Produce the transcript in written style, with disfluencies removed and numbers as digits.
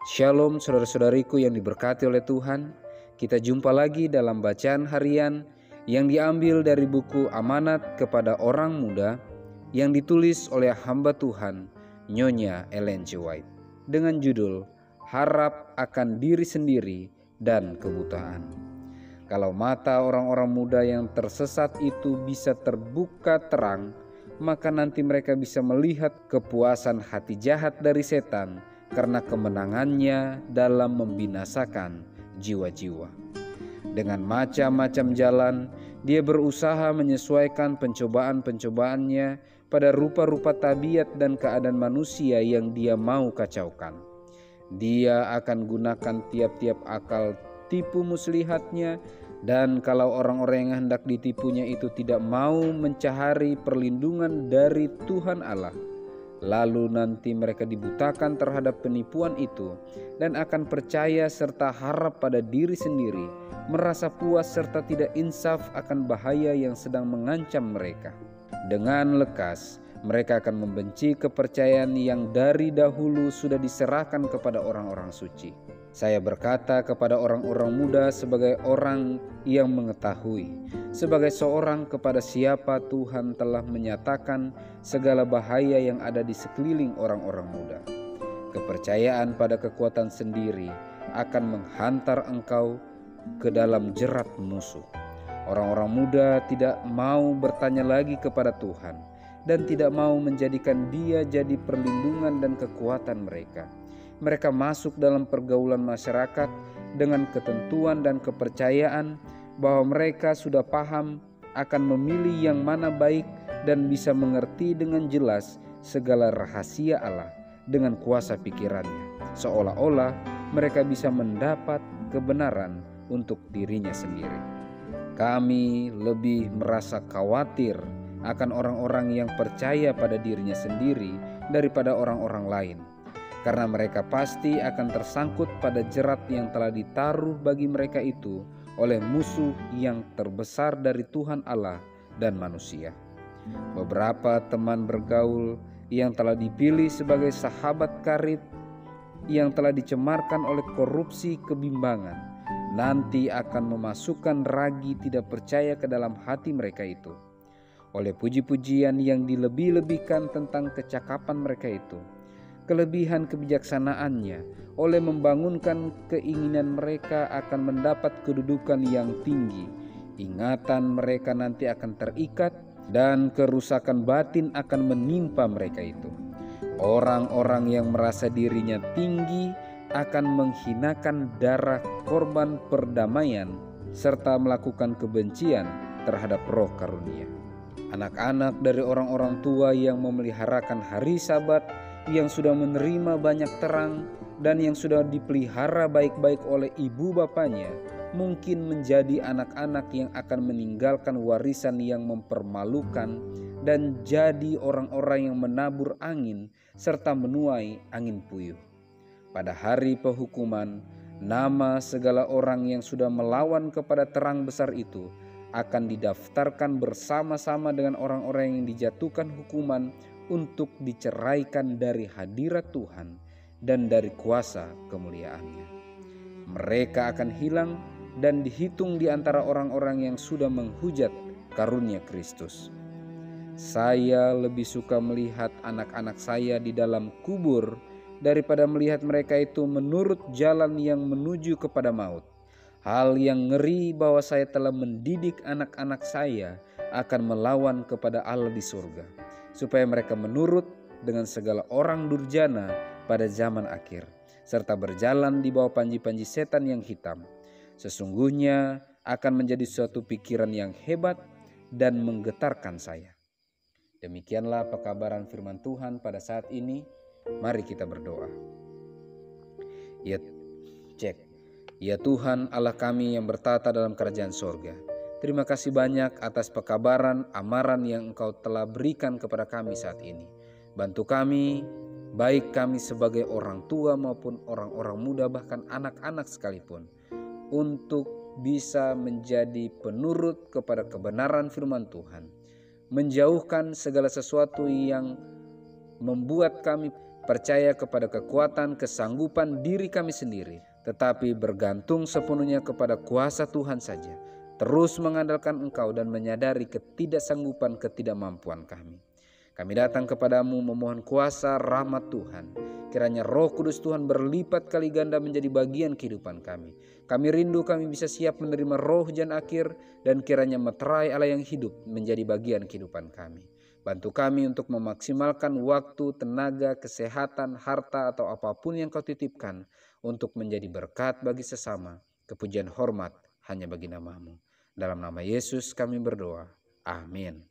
Shalom saudara-saudariku yang diberkati oleh Tuhan. Kita jumpa lagi dalam bacaan harian yang diambil dari buku Amanat kepada Orang Muda yang ditulis oleh hamba Tuhan Nyonya Ellen G. White dengan judul Harap akan diri sendiri dan kebutaan. Kalau mata orang-orang muda yang tersesat itu bisa terbuka terang, maka nanti mereka bisa melihat kepuasan hati jahat dari setan karena kemenangannya dalam membinasakan jiwa-jiwa. Dengan macam-macam jalan, dia berusaha menyesuaikan pencobaan-pencobaannya pada rupa-rupa tabiat dan keadaan manusia yang dia mau kacaukan. Dia akan gunakan tiap-tiap akal tipu muslihatnya, dan kalau orang-orang yang hendak ditipunya itu tidak mau mencari perlindungan dari Tuhan Allah, lalu nanti mereka dibutakan terhadap penipuan itu dan akan percaya serta harap pada diri sendiri, merasa puas serta tidak insaf akan bahaya yang sedang mengancam mereka. Dengan lekas mereka akan membenci kepercayaan yang dari dahulu sudah diserahkan kepada orang-orang suci. Saya berkata kepada orang-orang muda sebagai orang yang mengetahui, sebagai seorang kepada siapa Tuhan telah menyatakan segala bahaya yang ada di sekeliling orang-orang muda. Kepercayaan pada kekuatan sendiri akan menghantar engkau ke dalam jerat musuh. Orang-orang muda tidak mau bertanya lagi kepada Tuhan dan tidak mau menjadikan Dia jadi perlindungan dan kekuatan mereka. Mereka masuk dalam pergaulan masyarakat dengan ketentuan dan kepercayaan bahwa mereka sudah paham akan memilih yang mana baik dan bisa mengerti dengan jelas segala rahasia Allah dengan kuasa pikirannya, seolah-olah mereka bisa mendapat kebenaran untuk dirinya sendiri. Kami lebih merasa khawatir akan orang-orang yang percaya pada dirinya sendiri daripada orang-orang lain, karena mereka pasti akan tersangkut pada jerat yang telah ditaruh bagi mereka itu oleh musuh yang terbesar dari Tuhan Allah dan manusia. Beberapa teman bergaul yang telah dipilih sebagai sahabat karib yang telah dicemarkan oleh korupsi kebimbangan nanti akan memasukkan ragi tidak percaya ke dalam hati mereka itu oleh puji-pujian yang dilebih-lebihkan tentang kecakapan mereka itu, kelebihan kebijaksanaannya, oleh membangunkan keinginan mereka akan mendapat kedudukan yang tinggi. Ingatan mereka nanti akan terikat dan kerusakan batin akan menimpa mereka itu. Orang-orang yang merasa dirinya tinggi akan menghinakan darah korban perdamaian serta melakukan kebencian terhadap roh karunia. Anak-anak dari orang-orang tua yang memeliharakan hari Sabat, yang sudah menerima banyak terang dan yang sudah dipelihara baik-baik oleh ibu bapanya, mungkin menjadi anak-anak yang akan meninggalkan warisan yang mempermalukan dan jadi orang-orang yang menabur angin serta menuai angin puyuh. Pada hari penghukuman, nama segala orang yang sudah melawan kepada terang besar itu akan didaftarkan bersama-sama dengan orang-orang yang dijatuhkan hukuman untuk diceraikan dari hadirat Tuhan dan dari kuasa kemuliaannya. Mereka akan hilang dan dihitung di antara orang-orang yang sudah menghujat karunia Kristus. Saya lebih suka melihat anak-anak saya di dalam kubur daripada melihat mereka itu menurut jalan yang menuju kepada maut. Hal yang ngeri bahwa saya telah mendidik anak-anak saya akan melawan kepada Allah di surga, supaya mereka menurut dengan segala orang durjana pada zaman akhir, serta berjalan di bawah panji-panji setan yang hitam. Sesungguhnya akan menjadi suatu pikiran yang hebat dan menggetarkan saya. Demikianlah pekabaran firman Tuhan pada saat ini. Mari kita berdoa. Ya Tuhan Allah kami yang bertata dalam kerajaan sorga, terima kasih banyak atas pekabaran amaran yang Engkau telah berikan kepada kami saat ini. Bantu kami, baik kami sebagai orang tua maupun orang-orang muda, bahkan anak-anak sekalipun, untuk bisa menjadi penurut kepada kebenaran firman Tuhan, menjauhkan segala sesuatu yang membuat kami percaya kepada kekuatan kesanggupan diri kami sendiri, tetapi bergantung sepenuhnya kepada kuasa Tuhan saja, terus mengandalkan Engkau dan menyadari ketidaksanggupan ketidakmampuan kami. Kami datang kepadamu memohon kuasa rahmat Tuhan. Kiranya Roh Kudus Tuhan berlipat kali ganda menjadi bagian kehidupan kami. Kami rindu kami bisa siap menerima roh hujan akhir, dan kiranya meterai Allah yang hidup menjadi bagian kehidupan kami. Bantu kami untuk memaksimalkan waktu, tenaga, kesehatan, harta, atau apapun yang Kau titipkan untuk menjadi berkat bagi sesama. Kepujian hormat hanya bagi nama-Mu. Dalam nama Yesus kami berdoa. Amin.